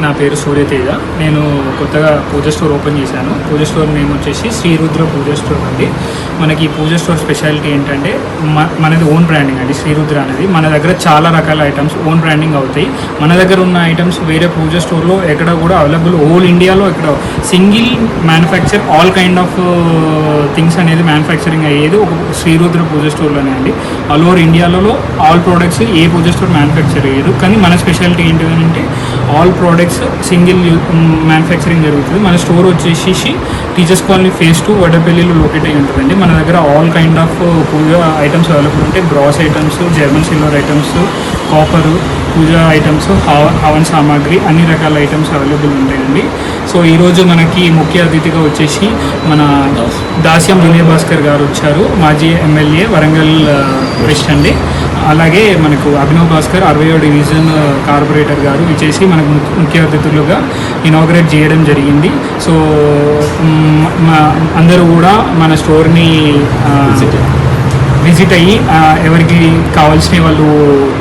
నా పేరు సూర్యతేజ. నేను కొత్తగా పూజ స్టోర్ ఓపెన్ చేశాను. పూజ స్టోర్ నేమ్ వచ్చేసి శ్రీరుద్ర పూజ స్టోర్ అండి. మనకి పూజ స్టోర్ స్పెషాలిటీ ఏంటంటే మనది ఓన్ బ్రాండింగ్ అండి. శ్రీరుద్ర అనేది మన దగ్గర చాలా రకాల ఐటమ్స్ ఓన్ బ్రాండింగ్ అవుతాయి. మన దగ్గర ఉన్న ఐటమ్స్ వేరే పూజ స్టోర్లో ఎక్కడ కూడా అవైలబుల్, హోల్ ఇండియాలో ఎక్కడ single manufacture all kind of things అనేది మ్యానుఫ్యాక్చరింగ్ అయ్యేది ఒక శ్రీరుద్ర పూజ స్టోర్లోనే అండి. ఆల్ ఓవర్ ఇండియాలో ఆల్ ప్రోడక్ట్స్ ఏ పూజ స్టోర్ మ్యానుఫ్యాక్చర్ అయ్యేది. కానీ మన స్పెషాలిటీ ఏంటంటే ఆల్ ప్రోడక్ట్స్ సింగిల్ మ్యానుఫ్యాక్చరింగ్ జరుగుతుంది. మన స్టోర్ వచ్చేసి టీచర్స్ కాలనీ ఫేజ్ 2 వడ్డపల్లిలో లొకేట్ అయి ఉంటుందండి. మన దగ్గర all kind of puja items available ఉంటాయి. Brass items, German silver items, copper, puja items, havan సామాగ్రి, అన్ని రకాల ఐటమ్స్ అవైలబుల్ ఉంటాయండి. సో ఈరోజు మనకి ముఖ్య అతిథిగా వచ్చేసి మన దాస్యం వినయ్ భాస్కర్ గారు వచ్చారు. మాజీ ఎమ్మెల్యే, వరంగల్ వెస్ట్ అండి. అలాగే మనకు అభినవ్ భాస్కర్ 60వ డివిజన్ కార్పొరేటర్ గారు ఇచ్చేసి మనకు ముఖ్య అతిథులుగా ఇనాగ్రేట్ చేయడం జరిగింది. సో అందరూ కూడా మన స్టోర్ని విజిట్ అయ్యి ఎవరికి కావాల్సిన వాళ్ళు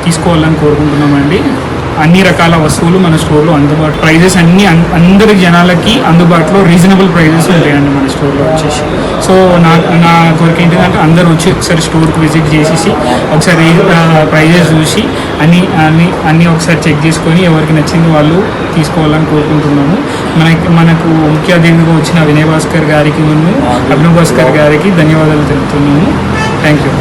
తీసుకోవాలని కోరుకుంటున్నామండి. అన్ని రకాల వస్తువులు మన స్టోర్లో అందుబాటు, ప్రైజెస్ అన్నీ అందరి జనాలకి అందుబాటులో రీజనబుల్ ప్రైజెస్ ఉంటాయండి మన స్టోర్లో వచ్చేసి. సో నా కోరిక ఏంటంటే అందరూ వచ్చి ఒకసారి స్టోర్కి విజిట్ చేసేసి ఒకసారి ప్రైజెస్ చూసి అన్నీ ఒకసారి చెక్ చేసుకొని ఎవరికి నచ్చింది వాళ్ళు తీసుకోవాలని కోరుకుంటున్నాము. మనకు ముఖ్య అతిథిగా వచ్చిన వినయ్ భాస్కర్ గారికి, అభినవ్ భాస్కర్ గారికి ధన్యవాదాలు తెలుపుతున్నాము. Thank you.